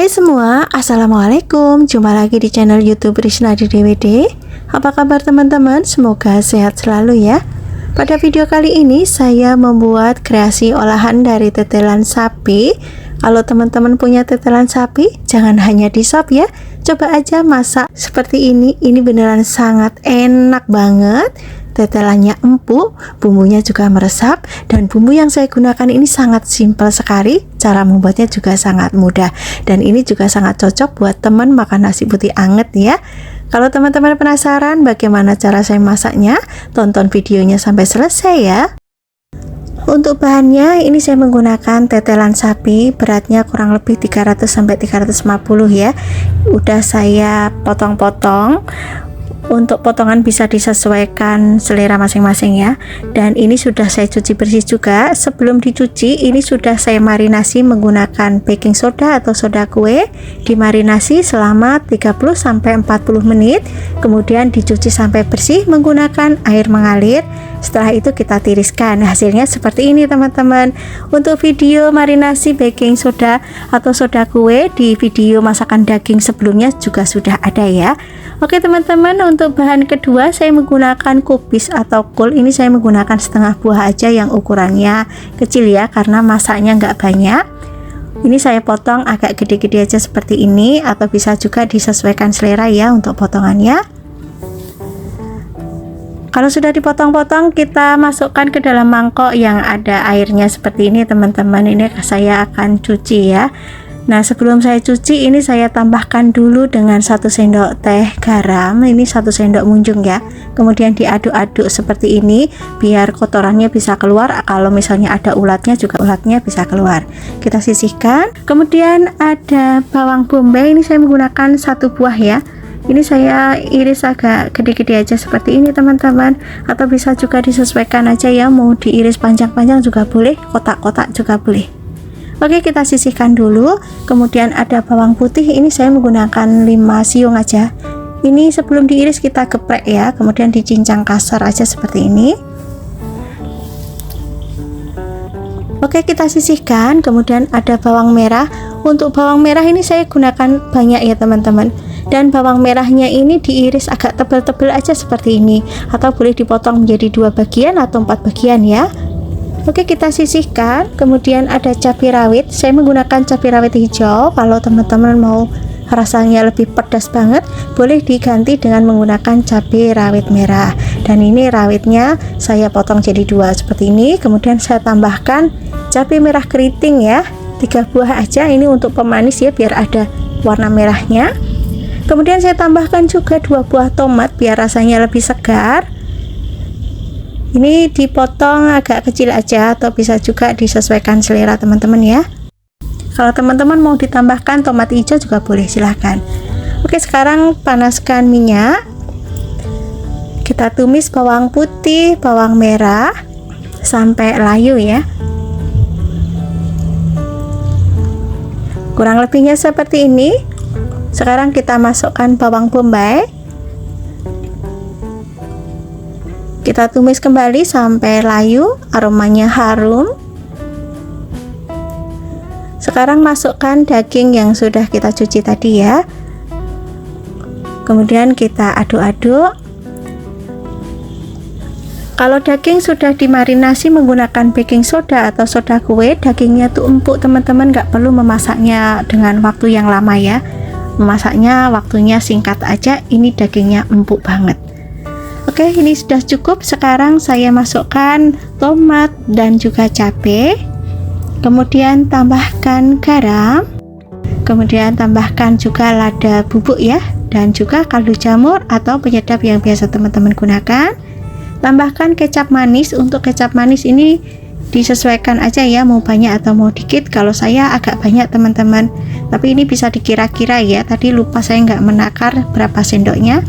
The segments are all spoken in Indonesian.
Hai semua, Assalamualaikum. Jumpa lagi di channel YouTube Risnadi DWD. Apa kabar teman-teman? Semoga sehat selalu ya. Pada video kali ini saya membuat kreasi olahan dari tetelan sapi. Kalau teman-teman punya tetelan sapi, jangan hanya di shop ya. Coba aja masak seperti ini. Ini beneran sangat enak banget. Tetelannya empuk, bumbunya juga meresap, dan bumbu yang saya gunakan ini sangat simpel sekali. Cara membuatnya juga sangat mudah, dan ini juga sangat cocok buat teman makan nasi putih anget ya. Kalau teman-teman penasaran bagaimana cara saya masaknya, tonton videonya sampai selesai ya. Untuk bahannya ini saya menggunakan tetelan sapi, beratnya kurang lebih 300-350 ya. Udah saya potong-potong. Untuk potongan bisa disesuaikan selera masing-masing ya. Dan ini sudah saya cuci bersih juga. Sebelum dicuci ini sudah saya marinasi menggunakan baking soda atau soda kue. Dimarinasi selama 30-40 menit. Kemudian dicuci sampai bersih menggunakan air mengalir. Setelah itu kita tiriskan. Hasilnya seperti ini teman-teman. Untuk video marinasi baking soda atau soda kue di video masakan daging sebelumnya juga sudah ada ya. Oke teman-teman, untuk bahan kedua saya menggunakan kubis atau kul. Ini saya menggunakan setengah buah aja yang ukurannya kecil ya, karena masaknya nggak banyak. Ini saya potong agak gede-gede aja seperti ini, atau bisa juga disesuaikan selera ya untuk potongannya. Kalau sudah dipotong-potong, kita masukkan ke dalam mangkok yang ada airnya seperti ini teman-teman. Ini saya akan cuci ya. Nah, sebelum saya cuci ini saya tambahkan dulu dengan 1 sendok teh garam. Ini 1 sendok munjung ya. Kemudian diaduk-aduk seperti ini biar kotorannya bisa keluar. Kalau misalnya ada ulatnya juga ulatnya bisa keluar. Kita sisihkan. Kemudian ada bawang bombay. Ini saya menggunakan 1 buah ya. Ini saya iris agak gede-gede aja seperti ini teman-teman. Atau bisa juga disesuaikan aja ya. Mau diiris panjang-panjang juga boleh, kotak-kotak juga boleh. Oke, kita sisihkan dulu. Kemudian ada bawang putih, ini saya menggunakan 5 siung aja. Ini sebelum diiris kita geprek ya, kemudian dicincang kasar aja seperti ini. Oke, kita sisihkan. Kemudian ada bawang merah. Untuk bawang merah ini saya gunakan banyak ya teman-teman. Dan bawang merahnya ini diiris agak tebal-tebal aja seperti ini, atau boleh dipotong menjadi 2 bagian atau 4 bagian ya. Oke, kita sisihkan. Kemudian ada cabai rawit. Saya menggunakan cabai rawit hijau. Kalau teman-teman mau rasanya lebih pedas banget, boleh diganti dengan menggunakan cabai rawit merah. Dan ini rawitnya saya potong jadi 2 seperti ini. Kemudian saya tambahkan cabai merah keriting ya, 3 buah aja. Ini untuk pemanis ya, biar ada warna merahnya. Kemudian saya tambahkan juga 2 buah tomat biar rasanya lebih segar. Ini dipotong agak kecil aja, atau bisa juga disesuaikan selera teman-teman ya. Kalau teman-teman mau ditambahkan tomat hijau juga boleh, silahkan. Oke, sekarang panaskan minyak. Kita tumis bawang putih, bawang merah sampai layu ya. Kurang lebihnya seperti ini. Sekarang kita masukkan bawang bombay. Kita tumis kembali sampai layu, aromanya harum. Sekarang masukkan daging yang sudah kita cuci tadi ya. Kemudian kita aduk-aduk. Kalau daging sudah dimarinasi menggunakan baking soda atau soda kue, dagingnya tuh empuk teman-teman, nggak perlu memasaknya dengan waktu yang lama ya. Memasaknya waktunya singkat aja, ini dagingnya empuk banget. Oke, ini sudah cukup. Sekarang saya masukkan tomat dan juga cabai. Kemudian tambahkan garam. Kemudian tambahkan juga lada bubuk ya, dan juga kaldu jamur atau penyedap yang biasa teman-teman gunakan. Tambahkan kecap manis. Untuk kecap manis ini disesuaikan aja ya, mau banyak atau mau dikit. Kalau saya agak banyak teman-teman, tapi ini bisa dikira-kira ya. Tadi lupa saya nggak menakar berapa sendoknya.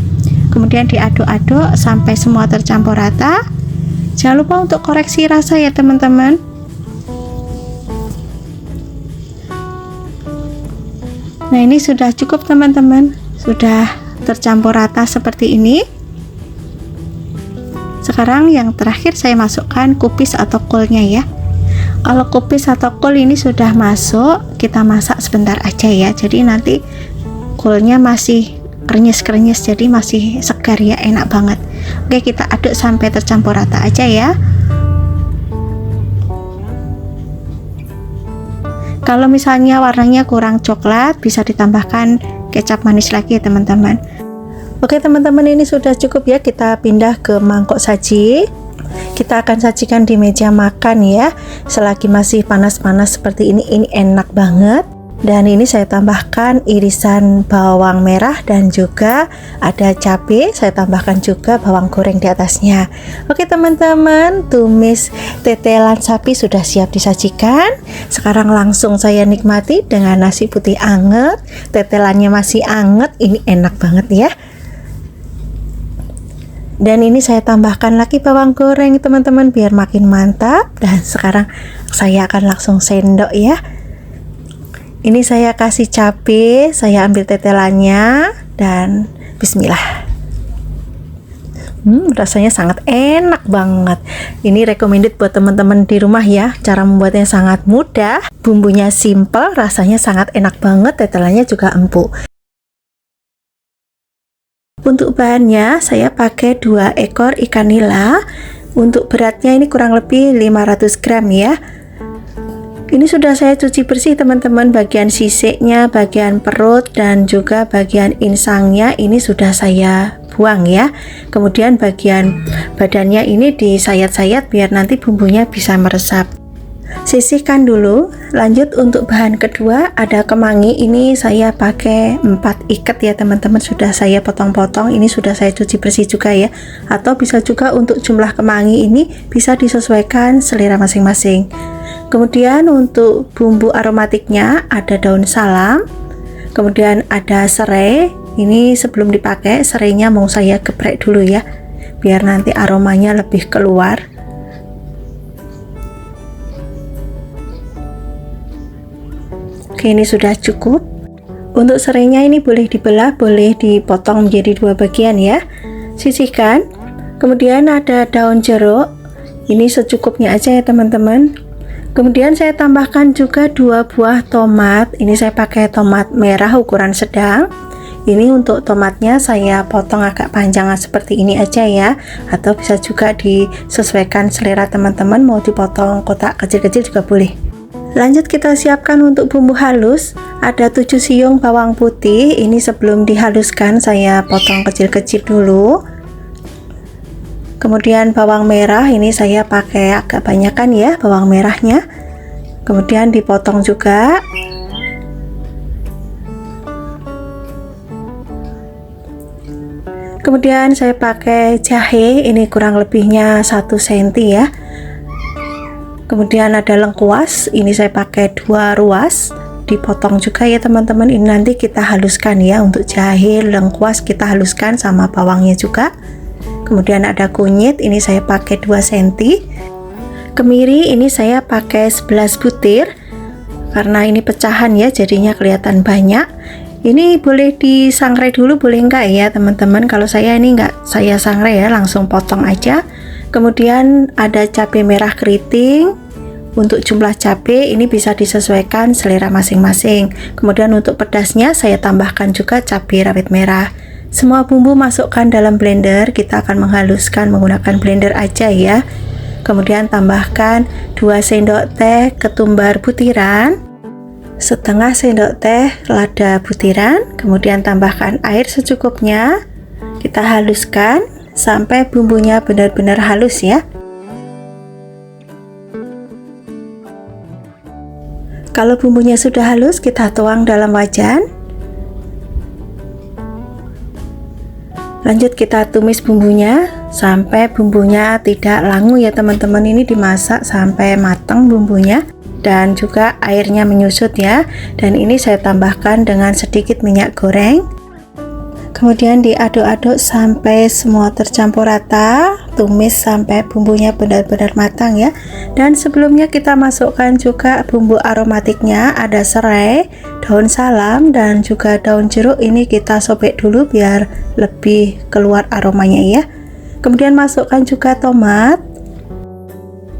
Kemudian diaduk-aduk sampai semua tercampur rata. Jangan lupa untuk koreksi rasa ya teman-teman. Nah, ini sudah cukup teman-teman, sudah tercampur rata seperti ini. Sekarang yang terakhir saya masukkan kubis atau kulnya ya. Kalau kubis atau kol ini sudah masuk, kita masak sebentar aja ya, jadi nanti kolnya masih krenyes-krenyes, jadi masih segar ya, enak banget. Oke, kita aduk sampai tercampur rata aja ya. Kalau misalnya warnanya kurang coklat, bisa ditambahkan kecap manis lagi ya teman-teman. Oke teman-teman, ini sudah cukup ya, kita pindah ke mangkok saji. Kita akan sajikan di meja makan ya. Selagi masih panas-panas seperti ini enak banget. Dan ini saya tambahkan irisan bawang merah dan juga ada cabai. Saya tambahkan juga bawang goreng di atasnya. Oke teman-teman, tumis tetelan sapi sudah siap disajikan. Sekarang langsung saya nikmati dengan nasi putih anget. Tetelannya masih anget, ini enak banget ya. Dan ini saya tambahkan lagi bawang goreng teman-teman biar makin mantap. Dan sekarang saya akan langsung sendok ya. Ini saya kasih cabai, saya ambil tetelannya dan bismillah. Rasanya sangat enak banget. Ini recommended buat teman-teman di rumah ya. Cara membuatnya sangat mudah, bumbunya simple, rasanya sangat enak banget, tetelannya juga empuk. Untuk bahannya saya pakai 2 ekor ikan nila. Untuk beratnya ini kurang lebih 500 gram ya. Ini sudah saya cuci bersih teman-teman, bagian sisiknya, bagian perut dan juga bagian insangnya ini sudah saya buang ya. Kemudian bagian badannya ini disayat-sayat biar nanti bumbunya bisa meresap. Sisihkan dulu. Lanjut untuk bahan kedua, ada kemangi. Ini saya pakai 4 ikat ya teman-teman, sudah saya potong-potong. Ini sudah saya cuci bersih juga ya. Atau bisa juga untuk jumlah kemangi ini bisa disesuaikan selera masing-masing. Kemudian untuk bumbu aromatiknya ada daun salam, kemudian ada serai. Ini sebelum dipakai serainya mau saya geprek dulu ya, biar nanti aromanya lebih keluar. Oke, ini sudah cukup. Untuk serainya ini boleh dibelah, boleh dipotong menjadi 2 bagian ya. Sisihkan. Kemudian ada daun jeruk. Ini secukupnya aja ya teman-teman. Kemudian saya tambahkan juga 2 buah tomat. Ini saya pakai tomat merah ukuran sedang. Ini untuk tomatnya saya potong agak panjang seperti ini aja ya. Atau bisa juga disesuaikan selera teman-teman, mau dipotong kotak kecil-kecil juga boleh. Lanjut kita siapkan untuk bumbu halus. Ada 7 siung bawang putih. Ini sebelum dihaluskan saya potong kecil-kecil dulu. Kemudian bawang merah ini saya pakai agak banyakan ya bawang merahnya. Kemudian dipotong juga. Kemudian saya pakai jahe, ini kurang lebihnya 1 cm ya. Kemudian ada lengkuas, ini saya pakai 2 ruas, dipotong juga ya teman-teman. Ini nanti kita haluskan ya, untuk jahe, lengkuas kita haluskan sama bawangnya juga. Kemudian ada kunyit, ini saya pakai 2 cm. Kemiri ini saya pakai 11 butir. Karena ini pecahan ya, jadinya kelihatan banyak. Ini boleh disangrai dulu, boleh enggak ya teman-teman. Kalau saya ini enggak saya sangrai ya, langsung potong aja. Kemudian ada cabai merah keriting. Untuk jumlah cabai ini bisa disesuaikan selera masing-masing. Kemudian untuk pedasnya saya tambahkan juga cabai rawit merah. Semua bumbu masukkan dalam blender, kita akan menghaluskan menggunakan blender aja ya. Kemudian tambahkan 2 sendok teh ketumbar butiran, setengah sendok teh lada butiran, kemudian tambahkan air secukupnya. Kita haluskan sampai bumbunya benar-benar halus ya. Kalau bumbunya sudah halus, kita tuang dalam wajan. Lanjut kita tumis bumbunya sampai bumbunya tidak langu ya teman-teman. Ini dimasak sampai matang bumbunya dan juga airnya menyusut ya. Dan ini saya tambahkan dengan sedikit minyak goreng. Kemudian diaduk-aduk sampai semua tercampur rata, tumis sampai bumbunya benar-benar matang ya. Dan sebelumnya kita masukkan juga bumbu aromatiknya, ada serai, daun salam dan juga daun jeruk. Ini kita sobek dulu biar lebih keluar aromanya ya. Kemudian masukkan juga tomat.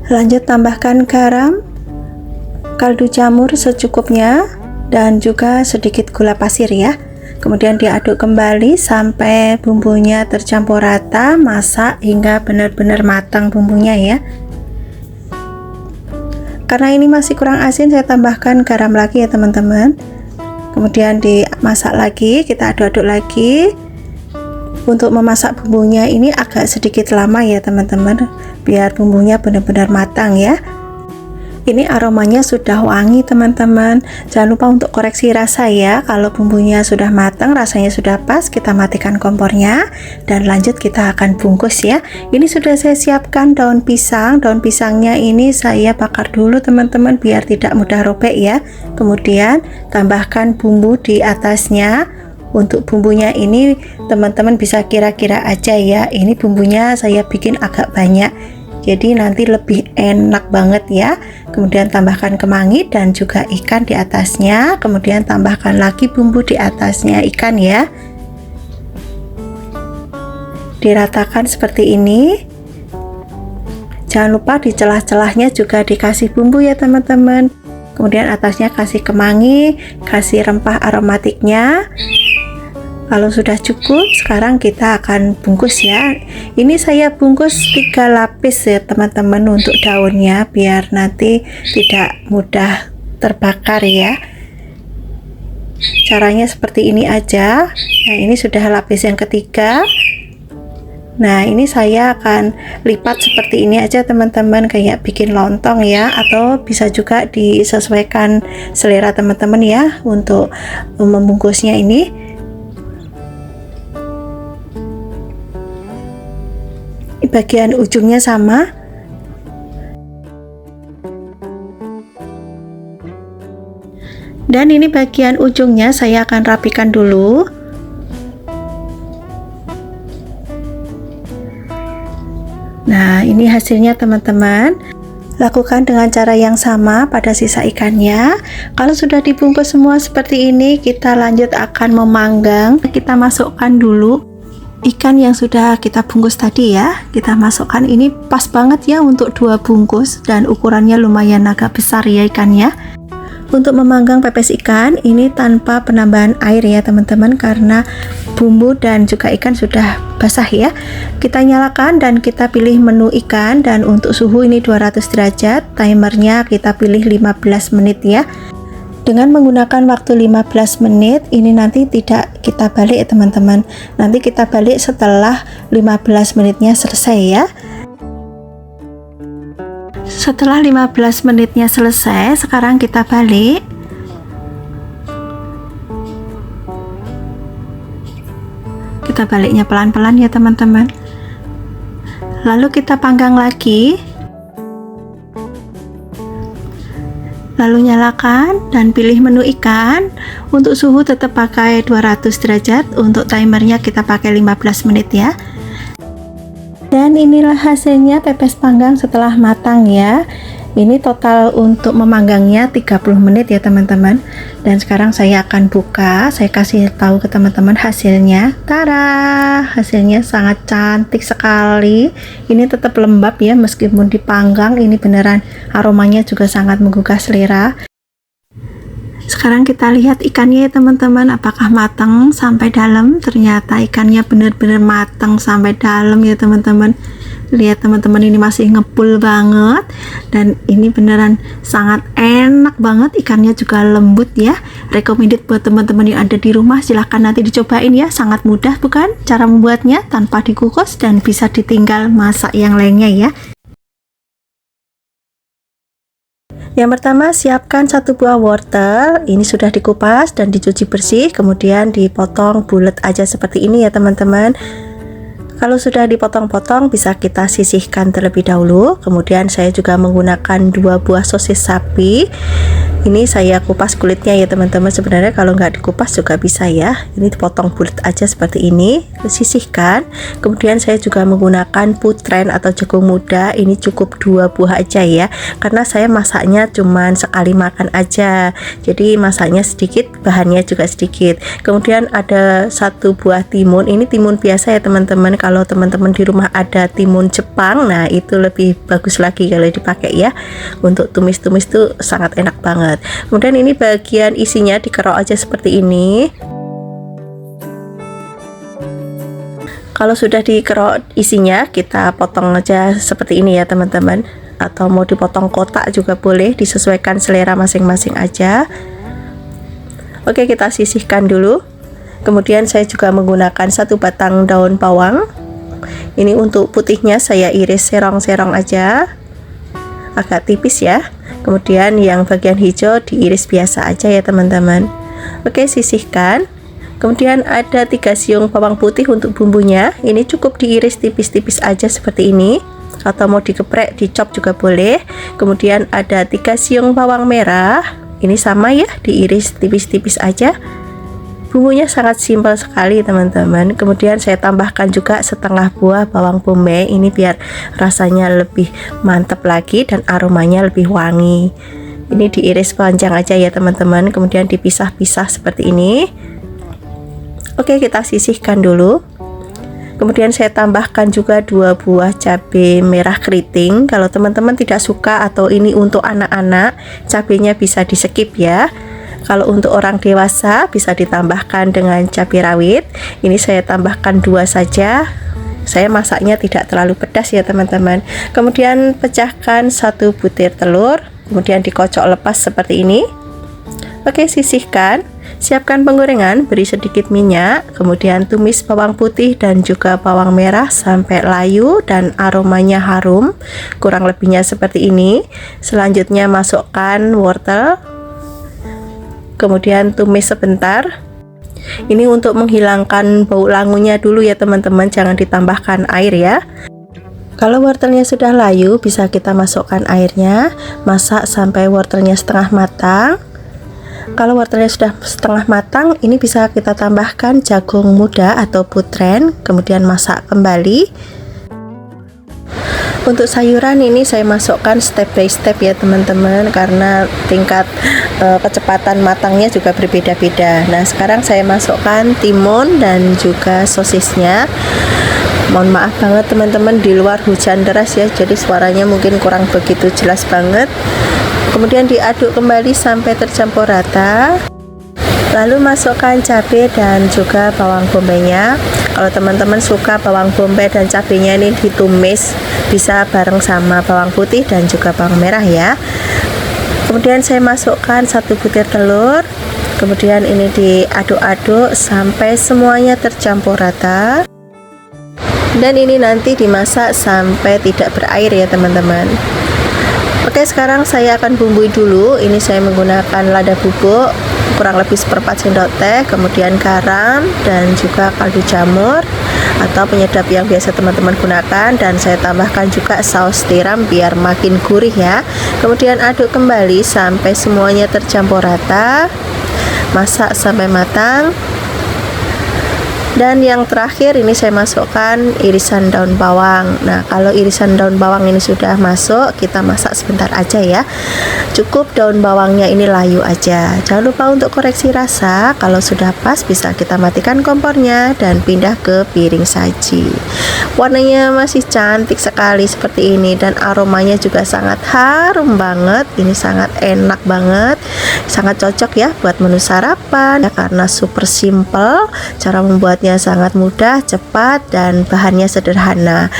Lanjut tambahkan garam, kaldu jamur secukupnya dan juga sedikit gula pasir ya. Kemudian diaduk kembali sampai bumbunya tercampur rata, masak hingga benar-benar matang bumbunya ya. Karena ini masih kurang asin, saya tambahkan garam lagi ya teman-teman. Kemudian dimasak lagi, kita aduk-aduk lagi. Untuk memasak bumbunya ini agak sedikit lama ya teman-teman, biar bumbunya benar-benar matang ya. Ini aromanya sudah wangi teman-teman. Jangan lupa untuk koreksi rasa ya. Kalau bumbunya sudah matang, rasanya sudah pas, kita matikan kompornya dan lanjut kita akan bungkus ya. Ini sudah saya siapkan daun pisang. Daun pisangnya ini saya bakar dulu teman-teman biar tidak mudah robek ya. Kemudian tambahkan bumbu di atasnya. Untuk bumbunya ini teman-teman bisa kira-kira aja ya. Ini bumbunya saya bikin agak banyak, jadi nanti lebih enak banget ya. Kemudian tambahkan kemangi dan juga ikan di atasnya. Kemudian tambahkan lagi bumbu di atasnya ikan ya. Diratakan seperti ini. Jangan lupa di celah-celahnya juga dikasih bumbu ya teman-teman. Kemudian atasnya kasih kemangi, kasih rempah aromatiknya. Kalau sudah cukup, sekarang kita akan bungkus ya. Ini saya bungkus 3 lapis ya teman-teman untuk daunnya, biar nanti tidak mudah terbakar ya. Caranya seperti ini aja. Nah, ini sudah lapis yang ketiga. Nah, ini saya akan lipat seperti ini aja teman-teman, kayak bikin lontong ya, atau bisa juga disesuaikan selera teman-teman ya untuk membungkusnya ini. Bagian ujungnya sama. Dan ini bagian ujungnya saya akan rapikan dulu. Nah, ini hasilnya teman-teman. Lakukan dengan cara yang sama pada sisa ikannya. Kalau sudah dibungkus semua seperti ini, kita lanjut akan memanggang. Kita masukkan dulu ikan yang sudah kita bungkus tadi ya. Kita masukkan, ini pas banget ya untuk 2 bungkus dan ukurannya lumayan agak besar ya ikannya. Untuk memanggang pepes ikan ini tanpa penambahan air ya teman-teman, karena bumbu dan juga ikan sudah basah ya. Kita nyalakan dan kita pilih menu ikan, dan untuk suhu ini 200 derajat. Timernya kita pilih 15 menit ya. Dengan menggunakan waktu 15 menit ini nanti tidak kita balik ya teman-teman. Nanti kita balik setelah 15 menitnya selesai ya. Setelah 15 menitnya selesai, sekarang kita balik. Kita baliknya pelan-pelan ya teman-teman. Lalu kita panggang lagi. Lalu nyalakan dan pilih menu ikan. Untuk suhu tetap pakai 200 derajat. Untuk timernya kita pakai 15 menit ya. Dan inilah hasilnya pepes panggang setelah matang ya. Ini total untuk memanggangnya 30 menit ya teman-teman. Dan sekarang saya akan buka, saya kasih tahu ke teman-teman hasilnya. Tada, hasilnya sangat cantik sekali. Ini tetap lembab ya meskipun dipanggang. Ini beneran aromanya juga sangat menggugah selera. Sekarang kita lihat ikannya ya teman-teman, apakah matang sampai dalam. Ternyata ikannya benar-benar matang sampai dalam ya teman-teman. Lihat teman-teman, ini masih ngepul banget dan ini beneran sangat enak banget. Ikannya juga lembut ya. Recommended buat teman-teman yang ada di rumah, silahkan nanti dicobain ya. Sangat mudah bukan cara membuatnya, tanpa dikukus dan bisa ditinggal masak yang lainnya ya. Yang pertama, siapkan 1 buah wortel. Ini sudah dikupas dan dicuci bersih, kemudian dipotong bulat aja seperti ini ya teman-teman. Kalau sudah dipotong-potong bisa kita sisihkan terlebih dahulu. Kemudian saya juga menggunakan 2 buah sosis sapi. Ini saya kupas kulitnya ya teman-teman. Sebenarnya kalau nggak dikupas juga bisa ya. Ini dipotong bulat aja seperti ini, sisihkan. Kemudian saya juga menggunakan putren atau jagung muda. Ini cukup 2 buah aja ya, karena saya masaknya cuman sekali makan aja, jadi masaknya sedikit, bahannya juga sedikit. Kemudian ada 1 buah timun. Ini timun biasa ya teman-teman. Kalau teman-teman di rumah ada timun Jepang, nah itu lebih bagus lagi kalau dipakai ya. Untuk tumis-tumis tuh sangat enak banget. Kemudian ini bagian isinya dikerok aja seperti ini. Kalau sudah dikerok isinya, kita potong aja seperti ini ya teman-teman, atau mau dipotong kotak juga boleh, disesuaikan selera masing-masing aja. Oke, kita sisihkan dulu. Kemudian saya juga menggunakan 1 batang daun bawang. Ini untuk putihnya saya iris serong-serong aja, agak tipis ya. Kemudian yang bagian hijau diiris biasa aja ya teman-teman. Oke, sisihkan. Kemudian ada 3 siung bawang putih untuk bumbunya. Ini cukup diiris tipis-tipis aja seperti ini, atau mau digeprek, dicop juga boleh. Kemudian ada 3 siung bawang merah. Ini sama ya, diiris tipis-tipis aja. Bumbunya sangat simpel sekali teman-teman. Kemudian saya tambahkan juga setengah buah bawang bombay. Ini biar rasanya lebih mantap lagi dan aromanya lebih wangi. Ini diiris panjang aja ya teman-teman. Kemudian dipisah-pisah seperti ini. Oke, kita sisihkan dulu. Kemudian saya tambahkan juga 2 buah cabai merah keriting. Kalau teman-teman tidak suka atau ini untuk anak-anak, cabenya bisa di skip ya. Kalau untuk orang dewasa bisa ditambahkan dengan cabai rawit. Ini saya tambahkan 2 saja. Saya masaknya tidak terlalu pedas ya teman-teman. Kemudian pecahkan 1 butir telur, kemudian dikocok lepas seperti ini. Oke, sisihkan. Siapkan penggorengan, beri sedikit minyak, kemudian tumis bawang putih dan juga bawang merah sampai layu dan aromanya harum. Kurang lebihnya seperti ini. Selanjutnya masukkan wortel. Kemudian tumis sebentar. Ini untuk menghilangkan bau langunya dulu ya teman-teman, jangan ditambahkan air ya. Kalau wortelnya sudah layu, bisa kita masukkan airnya. Masak sampai wortelnya setengah matang. Kalau wortelnya sudah setengah matang, ini bisa kita tambahkan jagung muda atau putren, kemudian masak kembali. Untuk sayuran ini saya masukkan step by step ya teman-teman, karena tingkat kecepatan matangnya juga berbeda-beda. Nah, sekarang saya masukkan timun dan juga sosisnya. Mohon maaf banget teman-teman, di luar hujan deras ya, jadi suaranya mungkin kurang begitu jelas banget. Kemudian diaduk kembali sampai tercampur rata. Lalu masukkan cabai dan juga bawang bombaynya. Kalau teman-teman suka bawang bombay dan cabenya ini ditumis, bisa bareng sama bawang putih dan juga bawang merah ya. Kemudian saya masukkan 1 butir telur. Kemudian ini diaduk-aduk sampai semuanya tercampur rata. Dan ini nanti dimasak sampai tidak berair ya teman-teman. Oke, sekarang saya akan bumbui dulu. Ini saya menggunakan lada bubuk kurang lebih 1/4 sendok teh, kemudian garam dan juga kaldu jamur atau penyedap yang biasa teman-teman gunakan, dan saya tambahkan juga saus tiram biar makin gurih ya. Kemudian aduk kembali sampai semuanya tercampur rata. Masak sampai matang. Dan yang terakhir ini saya masukkan irisan daun bawang. Nah, kalau irisan daun bawang ini sudah masuk, kita masak sebentar aja ya. Cukup daun bawangnya ini layu aja. Jangan lupa untuk koreksi rasa. Kalau sudah pas, bisa kita matikan kompornya dan pindah ke piring saji. Warnanya masih cantik sekali seperti ini, dan aromanya juga sangat harum banget. Ini sangat enak banget, sangat cocok ya buat menu sarapan ya, karena super simple. Cara membuatnya sangat mudah, cepat, dan bahannya sederhana.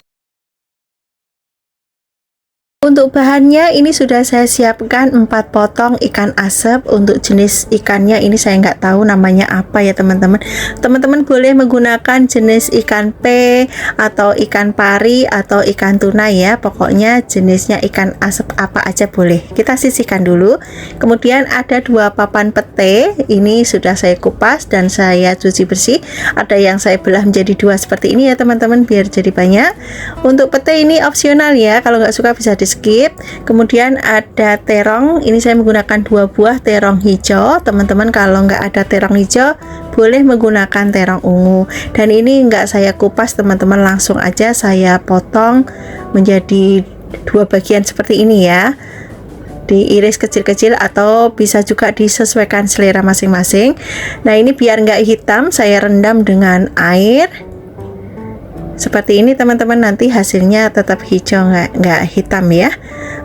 Untuk bahannya ini sudah saya siapkan 4 potong ikan asap. Untuk jenis ikannya ini saya nggak tahu namanya apa ya teman-teman. Teman-teman boleh menggunakan jenis ikan pe atau ikan pari atau ikan tuna ya. Pokoknya jenisnya ikan asap apa aja boleh. Kita sisihkan dulu. Kemudian ada 2 papan pete. Ini sudah saya kupas dan saya cuci bersih. Ada yang saya belah menjadi 2 seperti ini ya teman-teman, biar jadi banyak. Untuk pete ini opsional ya. Kalau nggak suka bisa di skip skip. Kemudian ada terong, ini saya menggunakan 2 buah terong hijau. Teman-teman kalau nggak ada terong hijau boleh menggunakan terong ungu. Dan ini nggak saya kupas teman-teman, langsung aja saya potong menjadi 2 bagian seperti ini ya, diiris kecil-kecil atau bisa juga disesuaikan selera masing-masing. Nah ini biar nggak hitam saya rendam dengan air seperti ini teman-teman, nanti hasilnya tetap hijau, nggak hitam ya.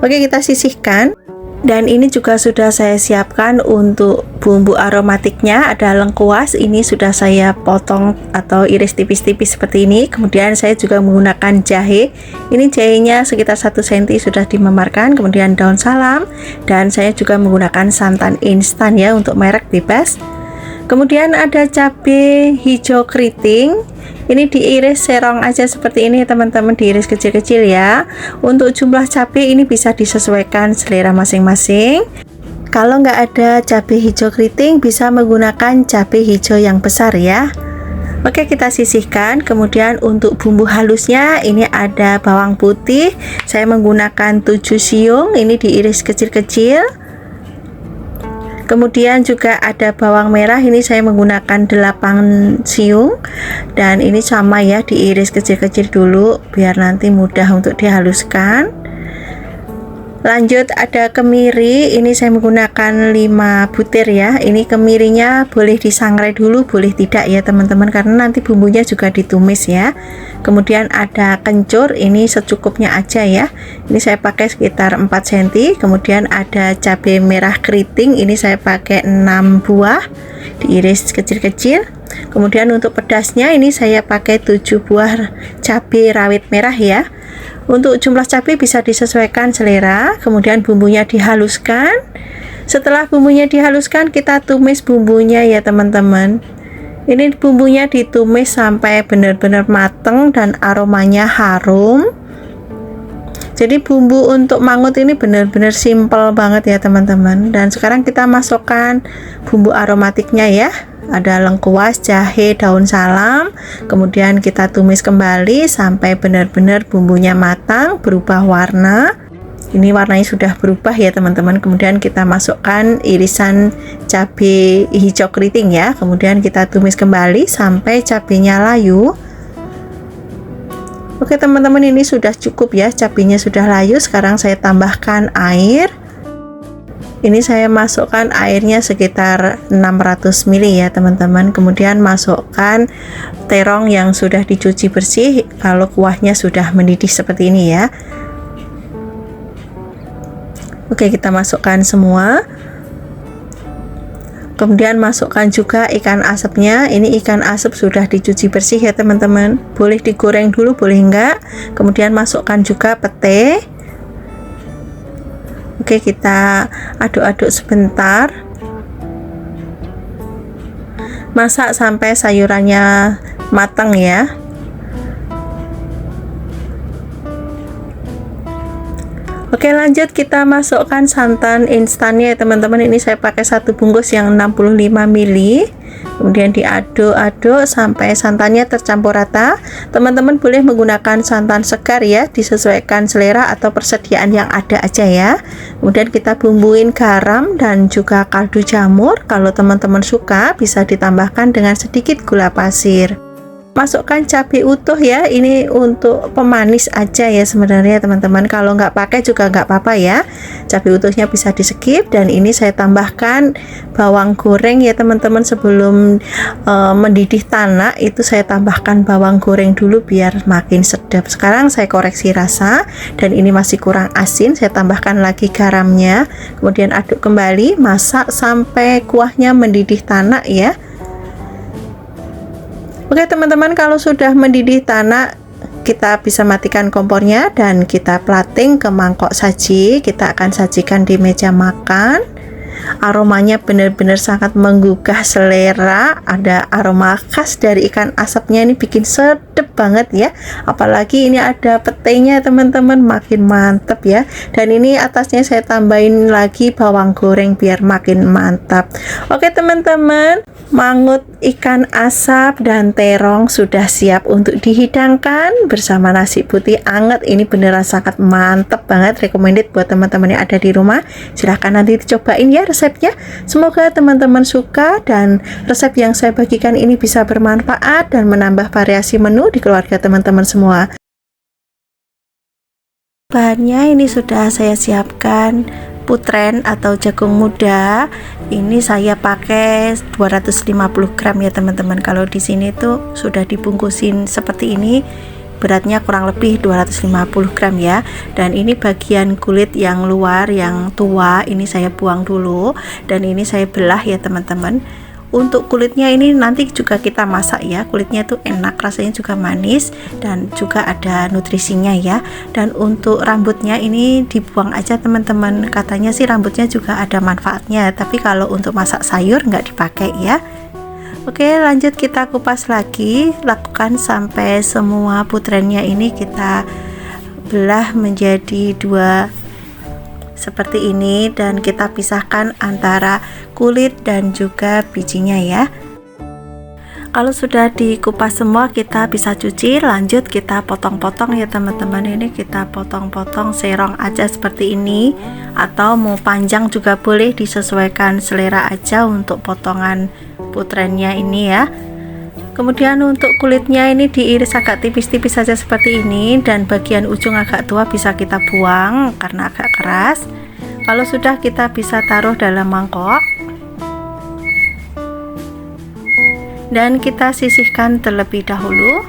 Oke, kita sisihkan. Dan ini juga sudah saya siapkan untuk bumbu aromatiknya. Ada lengkuas, ini sudah saya potong atau iris tipis-tipis seperti ini. Kemudian saya juga menggunakan jahe. Ini jahenya sekitar 1 cm sudah dimemarkan. Kemudian daun salam, dan saya juga menggunakan santan instan ya, untuk merek bebas. Kemudian ada cabai hijau keriting. Ini diiris serong aja seperti ini teman-teman, diiris kecil-kecil ya. Untuk jumlah cabai ini bisa disesuaikan selera masing-masing. Kalau nggak ada cabai hijau keriting, bisa menggunakan cabai hijau yang besar ya. Oke, kita sisihkan. Kemudian untuk bumbu halusnya, ini ada bawang putih. Saya menggunakan 7 siung, ini diiris kecil-kecil. Kemudian juga ada bawang merah, ini saya menggunakan 8 siung, dan ini sama ya, diiris kecil-kecil dulu biar nanti mudah untuk dihaluskan. Lanjut ada kemiri, ini saya menggunakan 5 butir ya. Ini kemirinya boleh disangrai dulu, boleh tidak ya teman-teman, karena nanti bumbunya juga ditumis ya. Kemudian ada kencur, ini secukupnya aja ya. Ini saya pakai sekitar 4 cm. Kemudian ada cabai merah keriting, ini saya pakai 6 buah, diiris kecil-kecil. Kemudian untuk pedasnya ini saya pakai 7 buah cabai rawit merah ya. Untuk jumlah cabai bisa disesuaikan selera. Kemudian bumbunya dihaluskan. Setelah bumbunya dihaluskan, kita tumis bumbunya ya teman-teman. Ini bumbunya ditumis sampai benar-benar mateng dan aromanya harum. Jadi bumbu untuk mangut ini benar-benar simple banget ya teman-teman. Dan sekarang kita masukkan bumbu aromatiknya ya. Ada lengkuas, jahe, daun salam. Kemudian kita tumis kembali sampai benar-benar bumbunya matang, berubah warna. Ini warnanya sudah berubah ya teman-teman. Kemudian kita masukkan irisan cabai hijau keriting ya. Kemudian kita tumis kembali sampai cabenya layu. Oke teman-teman, ini sudah cukup ya, cabenya sudah layu. Sekarang saya tambahkan air. Ini saya masukkan airnya sekitar 600 ml ya teman-teman. Kemudian masukkan terong yang sudah dicuci bersih kalau kuahnya sudah mendidih seperti ini ya. Oke, kita masukkan semua. Kemudian masukkan juga ikan asapnya. Ini ikan asap sudah dicuci bersih ya teman-teman. Boleh digoreng dulu, boleh enggak. Kemudian masukkan juga pete. Oke, kita aduk-aduk sebentar. Masak sampai sayurannya matang ya. Oke, lanjut kita masukkan santan instannya ya teman-teman. Ini saya pakai 1 bungkus yang 65 ml. Kemudian diaduk-aduk sampai santannya tercampur rata. Teman-teman boleh menggunakan santan segar ya, disesuaikan selera atau persediaan yang ada aja ya. Kemudian kita bumbuin garam dan juga kaldu jamur. Kalau teman-teman suka bisa ditambahkan dengan sedikit gula pasir. Masukkan cabai utuh ya, ini untuk pemanis aja ya sebenarnya teman-teman. Kalau nggak pakai juga nggak apa-apa ya, cabai utuhnya bisa di skip. Dan ini saya tambahkan bawang goreng ya teman-teman. Sebelum mendidih tanak itu saya tambahkan bawang goreng dulu biar makin sedap. Sekarang saya koreksi rasa dan ini masih kurang asin, saya tambahkan lagi garamnya. Kemudian aduk kembali, masak sampai kuahnya mendidih tanak ya. Oke teman-teman, kalau sudah mendidih tanak, kita bisa matikan kompornya dan kita plating ke mangkok saji. Kita akan sajikan di meja makan. Aromanya benar-benar sangat menggugah selera. Ada aroma khas dari ikan asapnya, ini bikin sedap banget ya. Apalagi ini ada petenya teman-teman, makin mantap ya. Dan ini atasnya saya tambahin lagi bawang goreng biar makin mantap. Oke teman-teman, mangut, ikan asap, dan terong sudah siap untuk dihidangkan bersama nasi putih anget. Ini beneran sangat mantap banget, recommended buat teman-teman yang ada di rumah. Silahkan nanti dicobain ya resepnya. Semoga teman-teman suka dan resep yang saya bagikan ini bisa bermanfaat dan menambah variasi menu di keluarga teman-teman semua. Bahannya ini sudah saya siapkan. Putren atau jagung muda ini saya pakai 250 gram ya teman-teman. Kalau di sini tuh sudah dibungkusin seperti ini, beratnya kurang lebih 250 gram ya. Dan ini bagian kulit yang luar yang tua ini saya buang dulu, dan ini saya belah ya teman-teman. Untuk kulitnya ini nanti juga kita masak ya, kulitnya tuh enak, rasanya juga manis dan juga ada nutrisinya ya. Dan untuk rambutnya ini dibuang aja teman-teman, katanya sih rambutnya juga ada manfaatnya, tapi kalau untuk masak sayur nggak dipakai ya. Oke, lanjut kita kupas lagi. Lakukan sampai semua putrennya ini kita belah menjadi dua seperti ini, dan kita pisahkan antara kulit dan juga bijinya ya. Kalau sudah dikupas semua, kita bisa cuci. Lanjut kita potong-potong ya teman-teman. Ini kita potong-potong serong aja seperti ini, atau mau panjang juga boleh, disesuaikan selera aja untuk potongan putrennya ini ya. Kemudian untuk kulitnya ini diiris agak tipis-tipis saja seperti ini, dan bagian ujung agak tua bisa kita buang karena agak keras. Kalau sudah, kita bisa taruh dalam mangkok dan kita sisihkan terlebih dahulu.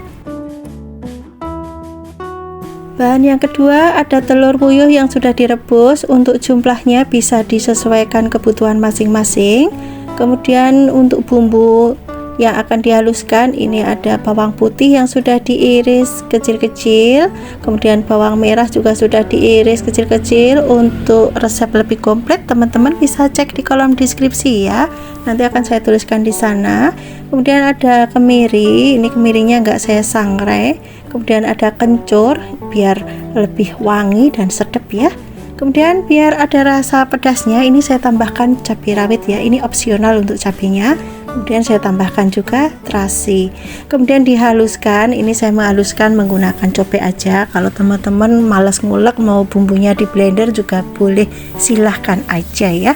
Bahan yang kedua ada telur puyuh yang sudah direbus. Untuk jumlahnya bisa disesuaikan kebutuhan masing-masing. Kemudian untuk bumbu yang akan dihaluskan ini ada bawang putih yang sudah diiris kecil-kecil, kemudian bawang merah juga sudah diiris kecil-kecil. Untuk resep lebih komplit teman-teman bisa cek di kolom deskripsi ya, nanti akan saya tuliskan di sana. Kemudian ada kemiri, ini kemirinya enggak saya sangrai. Kemudian ada kencur biar lebih wangi dan sedap ya. Kemudian biar ada rasa pedasnya, ini saya tambahkan cabai rawit ya, ini opsional untuk cabenya. Kemudian saya tambahkan juga terasi. Kemudian dihaluskan, ini saya menghaluskan menggunakan cobek aja. Kalau teman-teman malas ngulek mau bumbunya di blender juga boleh, silahkan aja ya.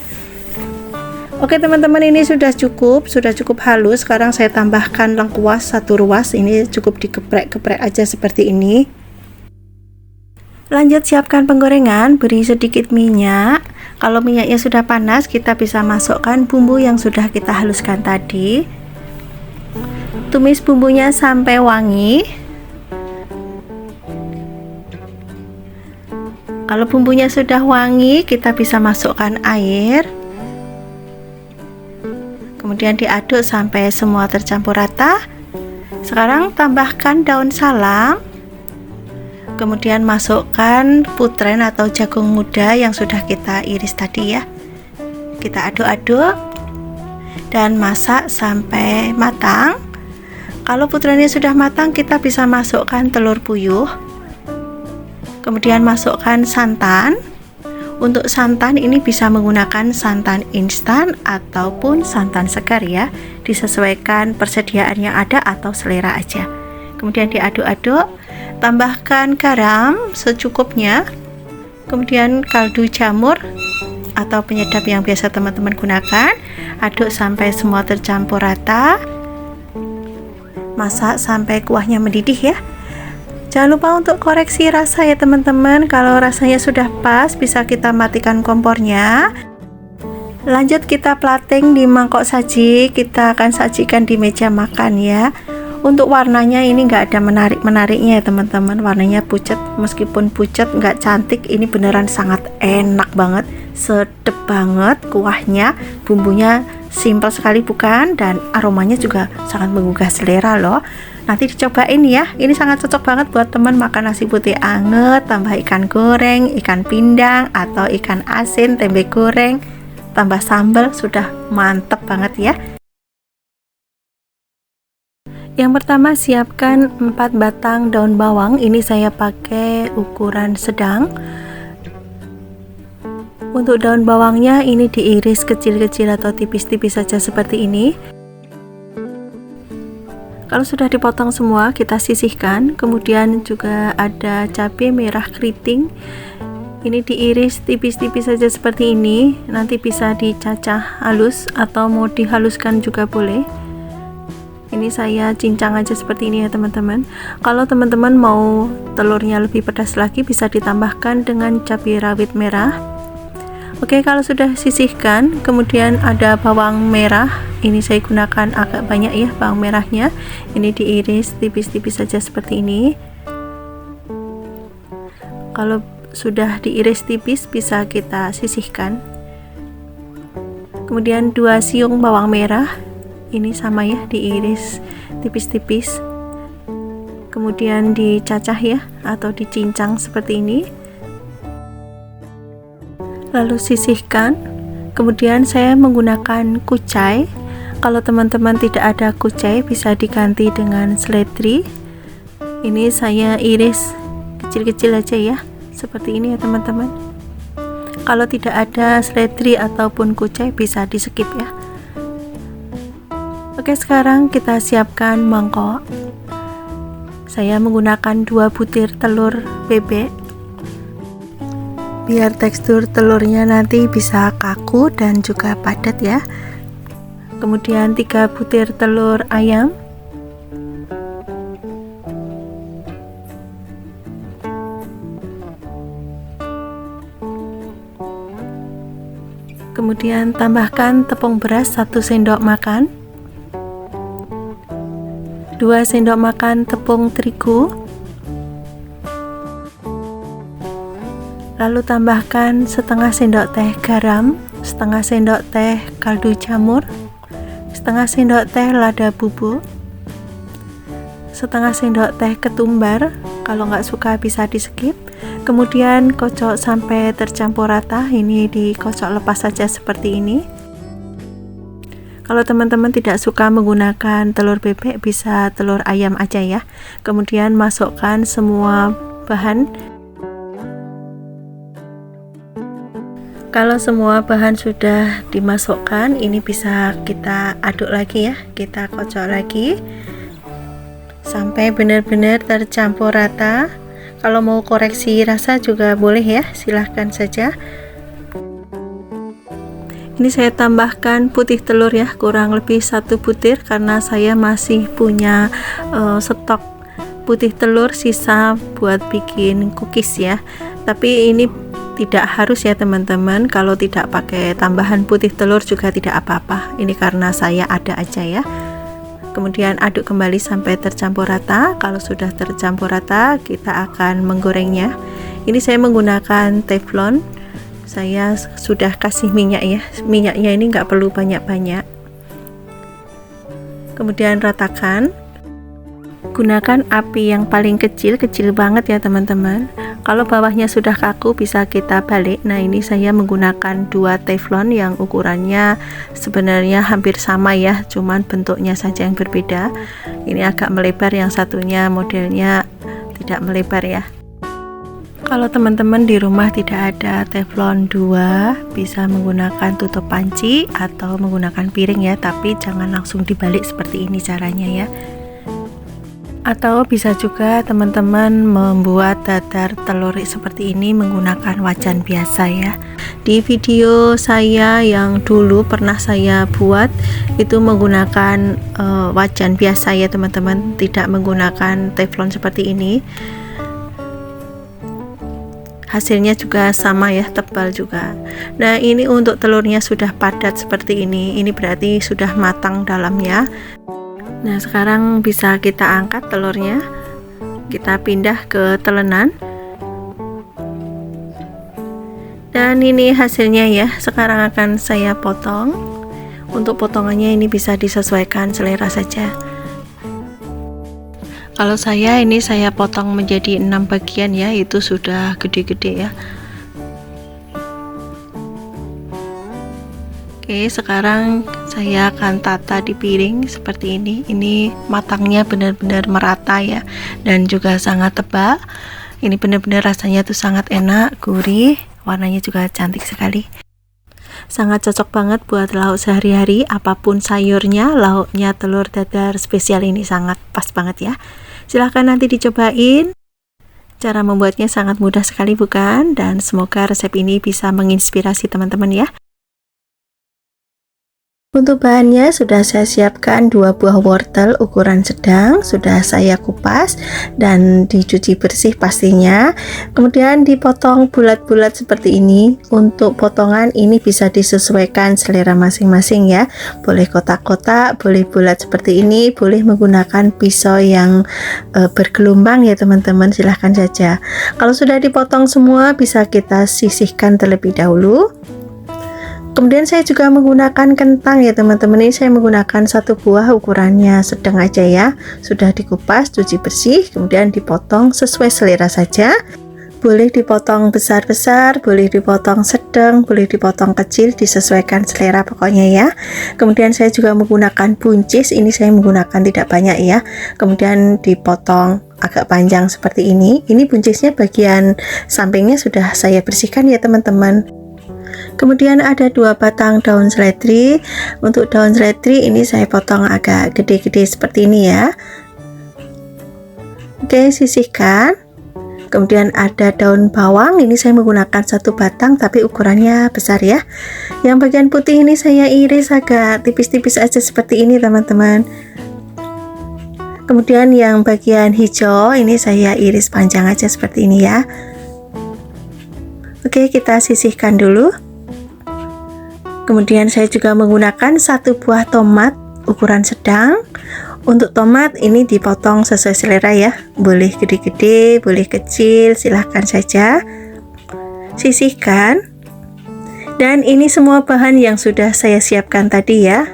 Oke teman-teman, ini sudah cukup halus. Sekarang saya tambahkan lengkuas 1 ruas, ini cukup digeprek-geprek aja seperti ini. Lanjut siapkan penggorengan, beri sedikit minyak. Kalau minyaknya sudah panas, kita bisa masukkan bumbu yang sudah kita haluskan tadi. Tumis bumbunya sampai wangi. Kalau bumbunya sudah wangi, kita bisa masukkan air. Kemudian diaduk sampai semua tercampur rata. Sekarang tambahkan daun salam. Kemudian masukkan putren atau jagung muda yang sudah kita iris tadi ya. Kita aduk-aduk dan masak sampai matang. Kalau putrennya sudah matang, kita bisa masukkan telur puyuh. Kemudian masukkan santan. Untuk santan ini bisa menggunakan santan instan ataupun santan segar ya, disesuaikan persediaan yang ada atau selera aja. Kemudian diaduk-aduk, tambahkan garam secukupnya. Kemudian kaldu jamur atau penyedap yang biasa teman-teman gunakan. Aduk sampai semua tercampur rata. Masak sampai kuahnya mendidih ya. Jangan lupa untuk koreksi rasa ya teman-teman. Kalau rasanya sudah pas, bisa kita matikan kompornya. Lanjut kita plating di mangkok saji. Kita akan sajikan di meja makan ya. Untuk warnanya ini nggak ada menarik-menariknya ya teman-teman. Warnanya pucat, meskipun pucat nggak cantik, ini beneran sangat enak banget, sedep banget kuahnya. Bumbunya simple sekali bukan, dan aromanya juga sangat menggugah selera loh. Nanti dicobain ya, ini sangat cocok banget buat teman makan nasi putih anget, tambah ikan goreng, ikan pindang, atau ikan asin, tempe goreng. tambah sambal sudah mantep banget ya. Yang pertama, siapkan 4 batang daun bawang. Ini saya pakai ukuran sedang. Untuk daun bawangnya ini diiris kecil-kecil atau tipis-tipis saja seperti ini. Kalau sudah dipotong semua, kita sisihkan. Kemudian juga ada cabai merah keriting. Ini diiris tipis-tipis saja seperti ini. Nanti bisa dicacah halus atau mau dihaluskan juga boleh. Ini saya cincang aja seperti ini ya teman-teman. Kalau teman-teman mau telurnya lebih pedas lagi, bisa ditambahkan dengan cabai rawit merah. Oke, kalau sudah sisihkan, kemudian ada bawang merah. Ini saya gunakan agak banyak ya bawang merahnya. Ini diiris tipis-tipis saja seperti ini. Kalau sudah diiris tipis, bisa kita sisihkan. Kemudian 2 siung bawang merah. Ini sama ya, diiris tipis-tipis. Kemudian dicacah ya, atau dicincang seperti ini. Lalu sisihkan. Kemudian saya menggunakan kucai. Kalau teman-teman tidak ada kucai, bisa diganti dengan seledri. Ini saya iris kecil-kecil aja ya, seperti ini ya teman-teman. Kalau tidak ada seledri ataupun kucai, bisa di skip ya. Oke, sekarang kita siapkan mangkok. Saya menggunakan 2 butir telur bebek. Biar tekstur telurnya nanti bisa kaku dan juga padat ya. Kemudian 3 butir telur ayam. Kemudian tambahkan tepung beras 1 sendok makan, 2 sendok makan tepung terigu. Lalu tambahkan setengah sendok teh garam, setengah sendok teh kaldu jamur, setengah sendok teh lada bubuk, setengah sendok teh ketumbar. Kalau nggak suka bisa di skip. Kemudian kocok sampai tercampur rata. Ini dikocok lepas saja seperti ini. Kalau teman-teman tidak suka menggunakan telur bebek, bisa telur ayam aja ya. Kemudian masukkan semua bahan. Kalau semua bahan sudah dimasukkan, ini bisa kita aduk lagi ya, kita kocok lagi sampai benar-benar tercampur rata. Kalau mau koreksi rasa juga boleh ya, silahkan saja. Ini saya tambahkan putih telur ya, kurang lebih 1 butir karena saya masih punya stok putih telur sisa buat bikin cookies ya. Tapi ini tidak harus ya teman-teman, kalau tidak pakai tambahan putih telur juga tidak apa-apa. Ini karena saya ada aja ya. Kemudian aduk kembali sampai tercampur rata. Kalau sudah tercampur rata, kita akan menggorengnya. Ini saya menggunakan teflon. Saya sudah kasih minyak ya. Minyaknya ini nggak perlu banyak-banyak. Kemudian ratakan. Gunakan api yang paling kecil banget ya teman-teman. Kalau bawahnya sudah kaku, bisa kita balik. Nah, ini saya menggunakan 2 teflon yang ukurannya sebenarnya hampir sama ya, cuman bentuknya saja yang berbeda. Ini agak melebar, yang satunya modelnya tidak melebar ya. Kalau teman-teman di rumah tidak ada teflon 2, bisa menggunakan tutup panci atau menggunakan piring ya, tapi jangan langsung dibalik seperti ini caranya ya. Atau bisa juga teman-teman membuat dadar telur seperti ini menggunakan wajan biasa ya. Di video saya yang dulu pernah saya buat itu menggunakan wajan biasa ya teman-teman, tidak menggunakan teflon seperti ini. Hasilnya juga sama ya, tebal juga. Nah, ini untuk telurnya sudah padat seperti ini. Ini berarti sudah matang dalamnya. Nah, sekarang bisa kita angkat telurnya, kita pindah ke telenan, dan ini hasilnya ya. Sekarang akan saya potong. Untuk potongannya ini bisa disesuaikan selera saja. Kalau saya ini saya potong menjadi 6 bagian ya, itu sudah gede-gede ya. Oke, sekarang saya akan tata di piring seperti ini. Ini matangnya benar-benar merata ya, dan juga sangat tebal. Ini benar-benar rasanya tuh sangat enak, gurih, warnanya juga cantik sekali. Sangat cocok banget buat lauk sehari-hari, apapun sayurnya, lauknya telur dadar spesial ini sangat pas banget ya. Silahkan nanti dicobain. Cara membuatnya sangat mudah sekali bukan? Dan semoga resep ini bisa menginspirasi teman-teman ya. Untuk bahannya sudah saya siapkan 2 buah wortel ukuran sedang, sudah saya kupas dan dicuci bersih pastinya. Kemudian dipotong bulat-bulat seperti ini. Untuk potongan ini bisa disesuaikan selera masing-masing ya. Boleh kotak-kotak, boleh bulat seperti ini, boleh menggunakan pisau yang bergelombang ya teman-teman, silahkan saja. Kalau sudah dipotong semua bisa kita sisihkan terlebih dahulu. Kemudian saya juga menggunakan kentang ya teman-teman. Ini saya menggunakan 1 buah, ukurannya sedang aja ya. Sudah dikupas, cuci bersih, kemudian dipotong sesuai selera saja. Boleh dipotong besar-besar, boleh dipotong sedang, boleh dipotong kecil, disesuaikan selera pokoknya ya. Kemudian saya juga menggunakan buncis, ini saya menggunakan tidak banyak ya. Kemudian dipotong agak panjang seperti ini. Ini buncisnya bagian sampingnya sudah saya bersihkan ya teman-teman. Kemudian ada 2 batang daun seledri. Untuk daun seledri ini saya potong agak gede-gede seperti ini ya. Oke, sisihkan. Kemudian ada daun bawang, ini saya menggunakan 1 batang tapi ukurannya besar ya. Yang bagian putih ini saya iris agak tipis-tipis aja seperti ini teman-teman. Kemudian yang bagian hijau ini saya iris panjang aja seperti ini ya. Oke, kita sisihkan dulu. Kemudian saya juga menggunakan 1 buah tomat ukuran sedang. Untuk tomat ini dipotong sesuai selera ya. Boleh gede-gede, boleh kecil, silahkan saja. Sisihkan. Dan ini semua bahan yang sudah saya siapkan tadi ya.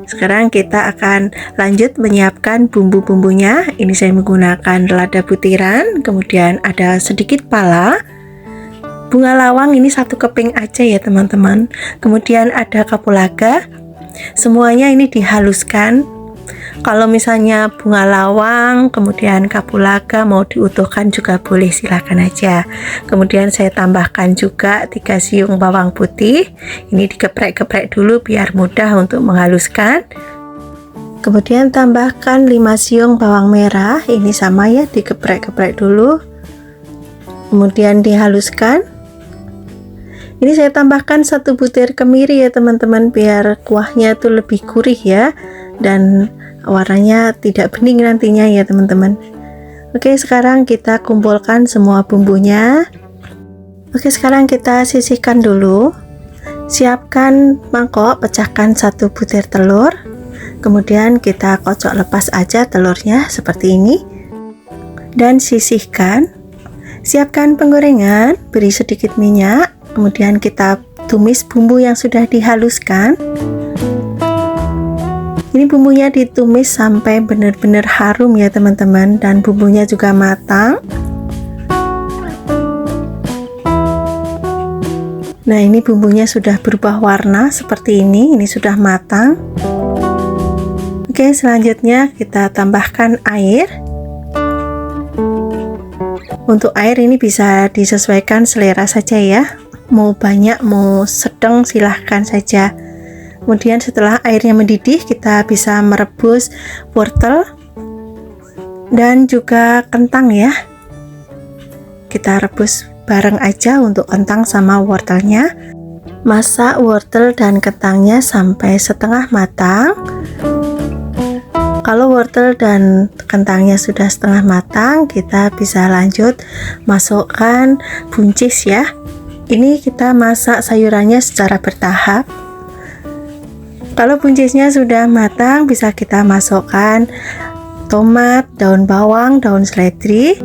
Sekarang kita akan lanjut menyiapkan bumbu-bumbunya. Ini saya menggunakan lada butiran, kemudian ada sedikit pala. Bunga lawang ini 1 keping aja ya teman-teman. Kemudian ada kapulaga. Semuanya ini dihaluskan. Kalau misalnya bunga lawang, kemudian kapulaga mau diutuhkan juga boleh, silakan aja. Kemudian saya tambahkan juga 3 siung bawang putih. Ini digeprek-geprek dulu biar mudah untuk menghaluskan. Kemudian tambahkan 5 siung bawang merah. Ini sama ya, digeprek-geprek dulu. Kemudian dihaluskan. Ini saya tambahkan 1 butir kemiri ya teman-teman, biar kuahnya itu lebih gurih ya, dan warnanya tidak bening nantinya ya teman-teman. Oke, sekarang kita kumpulkan semua bumbunya. Oke, sekarang kita sisihkan dulu. Siapkan mangkok, pecahkan 1 butir telur. Kemudian kita kocok lepas aja telurnya seperti ini. Dan sisihkan. Siapkan penggorengan, beri sedikit minyak. Kemudian kita tumis bumbu yang sudah dihaluskan. Ini bumbunya ditumis sampai benar-benar harum ya teman-teman, dan bumbunya juga matang. Nah, ini bumbunya sudah berubah warna seperti ini sudah matang. Oke, selanjutnya kita tambahkan air. Untuk air ini bisa disesuaikan selera saja ya. Mau banyak, mau sedang, silahkan saja. Kemudian setelah airnya mendidih, kita bisa merebus wortel dan juga kentang ya. Kita rebus bareng aja untuk kentang sama wortelnya. Masak wortel dan kentangnya sampai setengah matang. Kalau wortel dan kentangnya sudah setengah matang, kita bisa lanjut masukkan buncis ya. Ini kita masak sayurannya secara bertahap. Kalau buncisnya sudah matang, bisa kita masukkan tomat, daun bawang, daun seledri.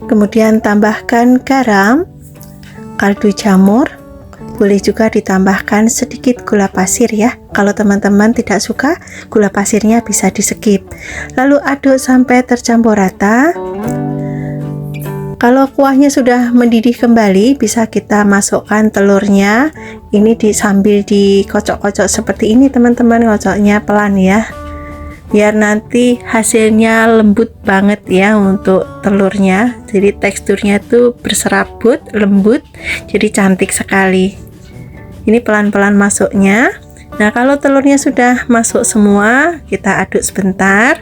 Kemudian tambahkan garam, kaldu jamur. Boleh juga ditambahkan sedikit gula pasir ya. Kalau teman-teman tidak suka, gula pasirnya bisa di skip. Lalu aduk sampai tercampur rata. Kalau kuahnya sudah mendidih kembali, bisa kita masukkan telurnya. Ini sambil dikocok-kocok seperti ini teman-teman, kocoknya pelan ya, biar nanti hasilnya lembut banget ya untuk telurnya. Jadi teksturnya tuh berserabut, lembut, jadi cantik sekali. Ini pelan-pelan masuknya. Nah, kalau telurnya sudah masuk semua, kita aduk sebentar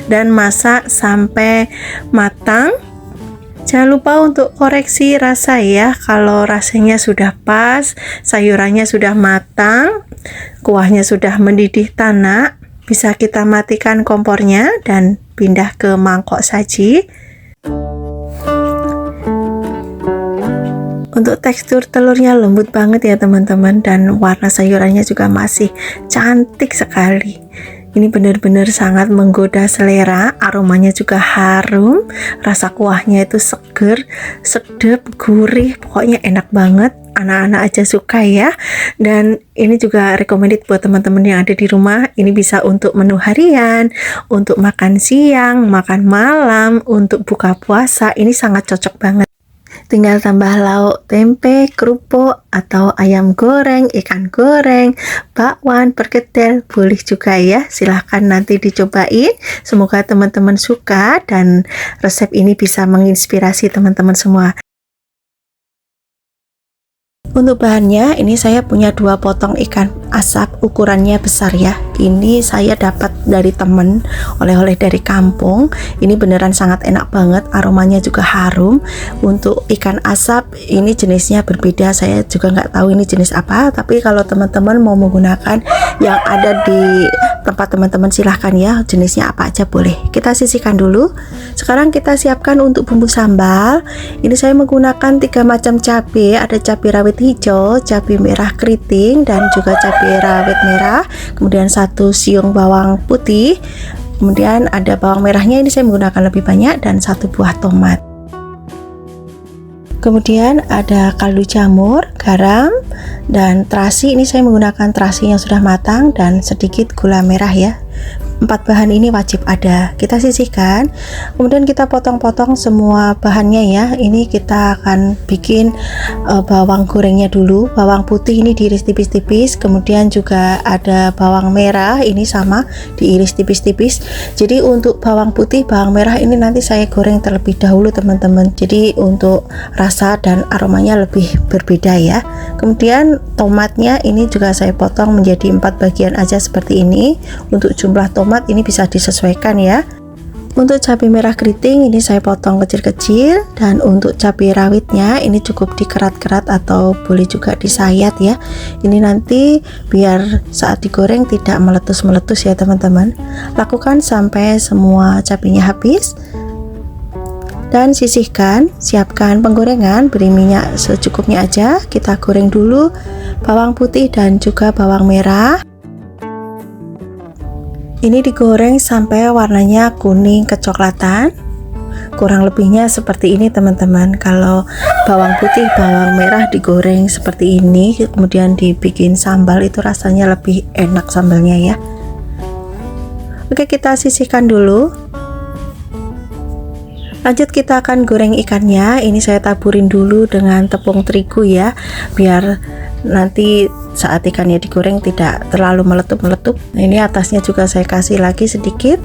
dan masak sampai matang. Jangan lupa untuk koreksi rasa ya. Kalau rasanya sudah pas, sayurannya sudah matang, kuahnya sudah mendidih tanak, bisa kita matikan kompornya dan pindah ke mangkok saji. Untuk tekstur telurnya lembut banget ya teman-teman, dan warna sayurannya juga masih cantik sekali. Ini benar-benar sangat menggoda selera, aromanya juga harum, rasa kuahnya itu seger, sedap, gurih, pokoknya enak banget. Anak-anak aja suka ya. Dan ini juga recommended buat teman-teman yang ada di rumah. Ini bisa untuk menu harian, untuk makan siang, makan malam, untuk buka puasa. Ini sangat cocok banget. Tinggal tambah lauk tempe, kerupuk, atau ayam goreng, ikan goreng, bakwan, perkedel, boleh juga ya. Silahkan nanti dicobain. Semoga teman-teman suka dan resep ini bisa menginspirasi teman-teman semua. Untuk bahannya, ini saya punya 2 potong ikan asap, ukurannya besar ya. Ini saya dapat dari temen, oleh-oleh dari kampung. Ini beneran sangat enak banget, aromanya juga harum. Untuk ikan asap ini jenisnya berbeda, saya juga nggak tahu ini jenis apa. Tapi kalau teman-teman mau menggunakan yang ada di tempat teman-teman, silahkan ya, jenisnya apa aja boleh. Kita sisihkan dulu. Sekarang kita siapkan untuk bumbu sambal. Ini saya menggunakan 3 macam cabai, ada cabai rawit hijau, cabai merah keriting, dan juga cabai rawit merah. Kemudian 1 siung bawang putih. Kemudian ada bawang merahnya, ini saya menggunakan lebih banyak, dan 1 buah tomat. Kemudian ada kaldu jamur, garam, dan terasi. Ini saya menggunakan terasi yang sudah matang dan sedikit gula merah ya. 4 bahan ini wajib ada. Kita sisihkan, kemudian kita potong-potong semua bahannya ya. Ini kita akan bikin bawang gorengnya dulu. Bawang putih ini diiris tipis-tipis, kemudian juga ada bawang merah, ini sama diiris tipis-tipis. Jadi untuk bawang putih, bawang merah ini nanti saya goreng terlebih dahulu teman-teman. Jadi untuk rasa dan aromanya lebih berbeda ya. Kemudian tomatnya ini juga saya potong menjadi 4 bagian aja seperti ini. Untuk jumlah tomat ini bisa disesuaikan ya. Untuk cabai merah keriting ini saya potong kecil-kecil, dan untuk cabai rawitnya ini cukup dikerat-kerat atau boleh juga disayat ya. Ini nanti biar saat digoreng tidak meletus-meletus ya teman-teman. Lakukan sampai semua cabainya habis dan sisihkan. Siapkan penggorengan, beri minyak secukupnya aja. Kita goreng dulu bawang putih dan juga bawang merah. Ini digoreng sampai warnanya kuning kecoklatan, kurang lebihnya seperti ini teman-teman. Kalau bawang putih, bawang merah digoreng seperti ini, kemudian dibikin sambal, itu rasanya lebih enak sambalnya ya. Oke, kita sisihkan dulu. Lanjut kita akan goreng ikannya. Ini saya taburin dulu dengan tepung terigu ya, biar nanti saat ikannya digoreng tidak terlalu meletup-meletup. Nah, ini atasnya juga saya kasih lagi sedikit.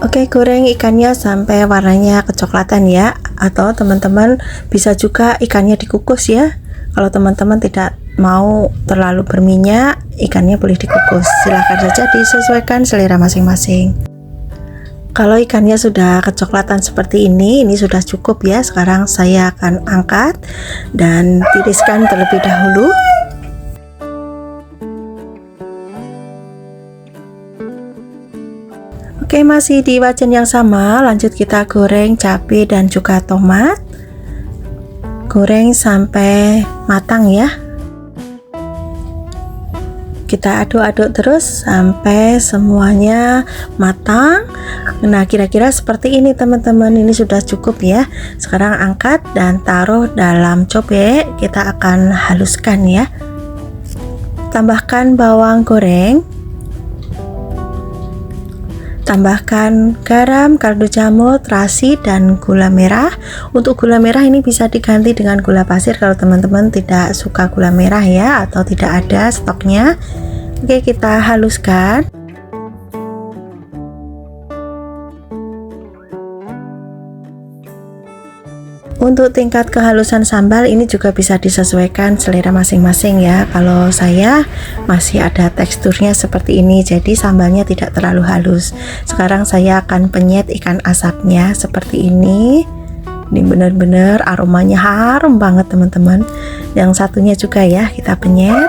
Oke, goreng ikannya sampai warnanya kecoklatan ya, atau teman-teman bisa juga ikannya dikukus ya. Kalau teman-teman tidak mau terlalu berminyak, ikannya boleh dikukus. Silahkan saja, disesuaikan selera masing-masing. Kalau ikannya sudah kecoklatan seperti ini sudah cukup ya. Sekarang saya akan angkat dan tiriskan terlebih dahulu. Oke, masih di wajan yang sama, lanjut kita goreng cabai dan juga tomat. Goreng sampai matang ya. Kita aduk-aduk terus sampai semuanya matang. Nah, kira-kira seperti ini teman-teman. Ini sudah cukup ya. Sekarang angkat dan taruh dalam cobek. Kita akan haluskan ya. Tambahkan bawang goreng. Tambahkan garam, kaldu jamur, terasi, dan gula merah. Untuk gula merah ini bisa diganti dengan gula pasir kalau teman-teman tidak suka gula merah ya, atau tidak ada stoknya. Oke, kita haluskan. Untuk tingkat kehalusan sambal ini juga bisa disesuaikan selera masing-masing ya. Kalau saya masih ada teksturnya seperti ini, jadi sambalnya tidak terlalu halus. Sekarang saya akan penyet ikan asapnya seperti ini. Ini benar-benar aromanya harum banget teman-teman. Yang satunya juga ya kita penyet.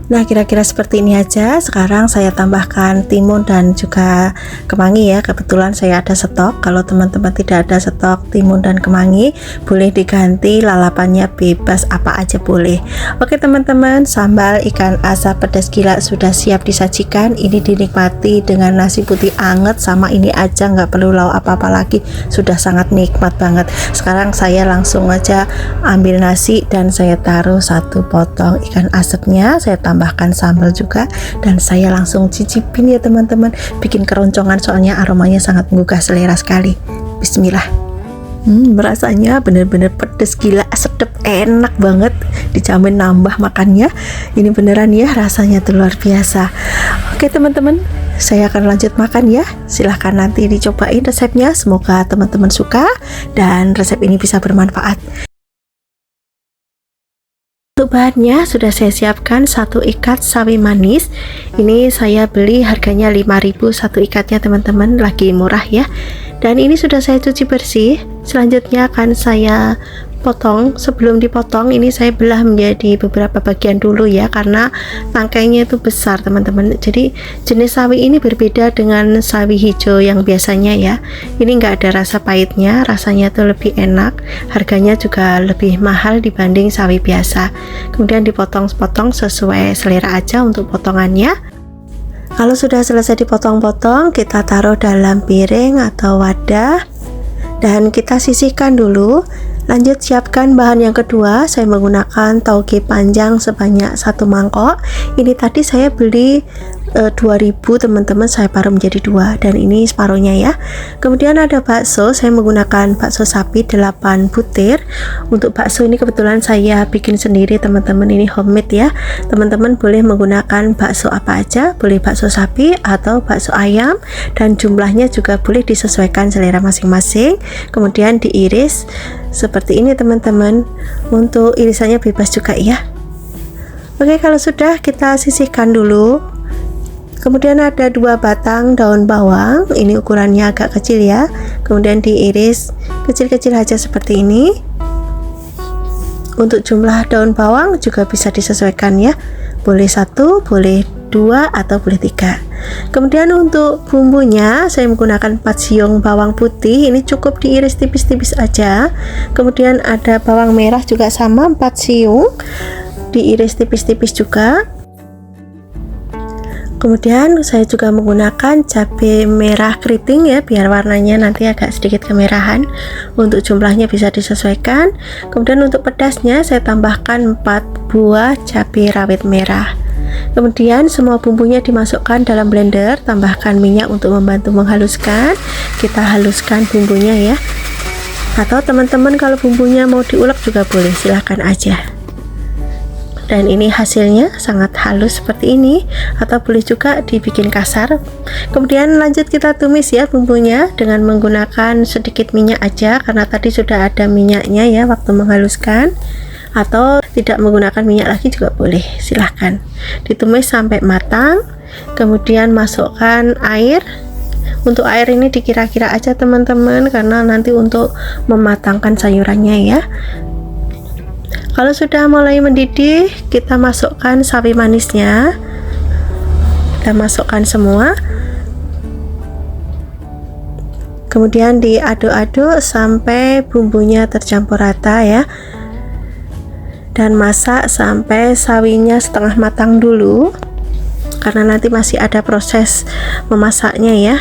Nah, kira-kira seperti ini aja. Sekarang saya tambahkan timun dan juga kemangi ya. Kebetulan saya ada stok. Kalau teman-teman tidak ada stok timun dan kemangi, boleh diganti, lalapannya bebas apa aja boleh. Oke teman-teman, sambal ikan asap pedas gila sudah siap disajikan. Ini dinikmati dengan nasi putih anget sama ini aja, nggak perlu lauk apa-apa lagi. Sudah sangat nikmat banget. Sekarang saya langsung aja ambil nasi dan saya taruh satu potong ikan asapnya. Saya tambahkan sambal juga dan saya langsung cicipin ya teman-teman. Bikin keroncongan soalnya aromanya sangat menggugah selera sekali. Bismillah. Rasanya bener-bener pedes gila, sedep, enak banget. Dijamin nambah makannya. Ini beneran ya, rasanya tuh luar biasa. Oke teman-teman, saya akan lanjut makan ya. Silahkan nanti dicobain resepnya. Semoga teman-teman suka dan resep ini bisa bermanfaat. Untuk bahannya sudah saya siapkan satu ikat sawi manis. Ini saya beli harganya 5.000 satu ikatnya teman-teman, lagi murah ya. Dan ini sudah saya cuci bersih. Selanjutnya akan saya potong. Sebelum dipotong ini saya belah menjadi beberapa bagian dulu ya, karena tangkainya itu besar teman-teman. Jadi jenis sawi ini berbeda dengan sawi hijau yang biasanya ya. Ini enggak ada rasa pahitnya, rasanya tuh lebih enak. Harganya juga lebih mahal dibanding sawi biasa. Kemudian dipotong-potong sesuai selera aja untuk potongannya. Kalau sudah selesai dipotong-potong, kita taruh dalam piring atau wadah dan kita sisihkan dulu. Lanjut siapkan bahan yang kedua. Saya menggunakan tauge panjang sebanyak 1 mangkok. Ini tadi saya beli 2.000 teman-teman, saya paruh menjadi 2 dan ini separuhnya ya. Kemudian ada bakso, saya menggunakan bakso sapi 8 butir. Untuk bakso ini kebetulan saya bikin sendiri teman-teman, ini homemade ya. Teman-teman boleh menggunakan bakso apa aja, boleh bakso sapi atau bakso ayam, dan jumlahnya juga boleh disesuaikan selera masing-masing. Kemudian diiris seperti ini teman-teman. Untuk irisannya bebas juga ya. Oke, kalau sudah kita sisihkan dulu. Kemudian ada 2 batang daun bawang, ini ukurannya agak kecil ya. Kemudian diiris kecil-kecil aja seperti ini. Untuk jumlah daun bawang juga bisa disesuaikan ya. Boleh 1, boleh 2, atau boleh 3. Kemudian untuk bumbunya saya menggunakan 4 siung bawang putih, ini cukup diiris tipis-tipis aja. Kemudian ada bawang merah juga sama 4 siung, diiris tipis-tipis juga. Kemudian saya juga menggunakan cabai merah keriting ya, biar warnanya nanti agak sedikit kemerahan. Untuk jumlahnya bisa disesuaikan. Kemudian untuk pedasnya saya tambahkan 4 buah cabai rawit merah. Kemudian semua bumbunya dimasukkan dalam blender, tambahkan minyak untuk membantu menghaluskan. Kita haluskan bumbunya ya. Atau teman-teman kalau bumbunya mau diulek juga boleh, silahkan aja. Dan ini hasilnya sangat halus seperti ini, atau boleh juga dibikin kasar. Kemudian lanjut kita tumis ya bumbunya dengan menggunakan sedikit minyak aja, karena tadi sudah ada minyaknya ya waktu menghaluskan. Atau tidak menggunakan minyak lagi juga boleh, silahkan. Ditumis sampai matang. Kemudian masukkan air. Untuk air ini dikira-kira aja teman-teman, karena nanti untuk mematangkan sayurannya ya. Kalau sudah mulai mendidih, kita masukkan sawi manisnya. Kita masukkan semua. Kemudian diaduk-aduk sampai bumbunya tercampur rata ya. Dan masak sampai sawinya setengah matang dulu. Karena nanti masih ada proses memasaknya ya.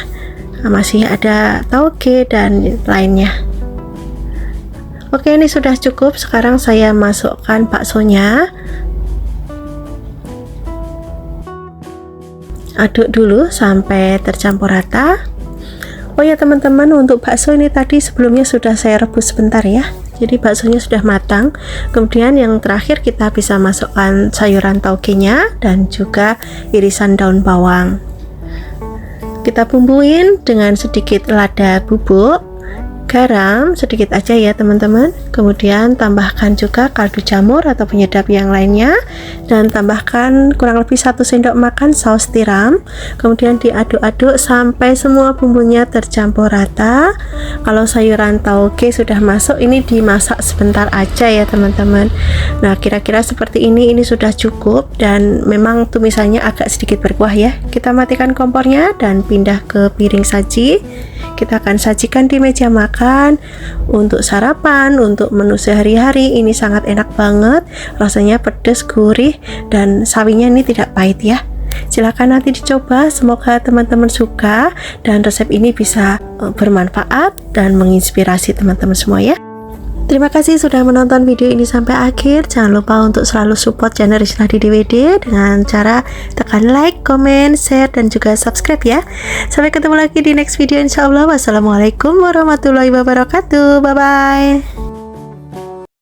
Masih ada tauge dan lainnya. Oke, ini sudah cukup. Sekarang saya masukkan baksonya. aduk dulu sampai tercampur rata. Oh ya teman-teman, untuk bakso ini tadi sebelumnya sudah saya rebus sebentar ya, jadi baksonya sudah matang. Kemudian yang terakhir kita bisa masukkan sayuran tauge-nya dan juga irisan daun bawang. Kita bumbuin dengan sedikit lada bubuk, garam sedikit aja ya teman-teman. Kemudian tambahkan juga kaldu jamur atau penyedap yang lainnya, dan tambahkan kurang lebih 1 sendok makan saus tiram. Kemudian diaduk-aduk sampai semua bumbunya tercampur rata. Kalau sayuran tauge sudah masuk, ini dimasak sebentar aja ya teman-teman. Nah, kira-kira seperti ini sudah cukup, dan memang tumisannya agak sedikit berkuah ya. Kita matikan kompornya dan pindah ke piring saji. Kita akan sajikan di meja makan untuk sarapan, untuk menu sehari-hari. Ini sangat enak banget, rasanya pedas, gurih, dan sawinya ini tidak pahit ya. Silahkan nanti dicoba, semoga teman-teman suka dan resep ini bisa bermanfaat dan menginspirasi teman-teman semua ya. Terima kasih sudah menonton video ini sampai akhir. Jangan lupa untuk selalu support channel Risnadi DWD dengan cara tekan like, comment, share, dan juga subscribe ya. Sampai ketemu lagi di next video insyaallah. Wassalamualaikum warahmatullahi wabarakatuh. Bye bye.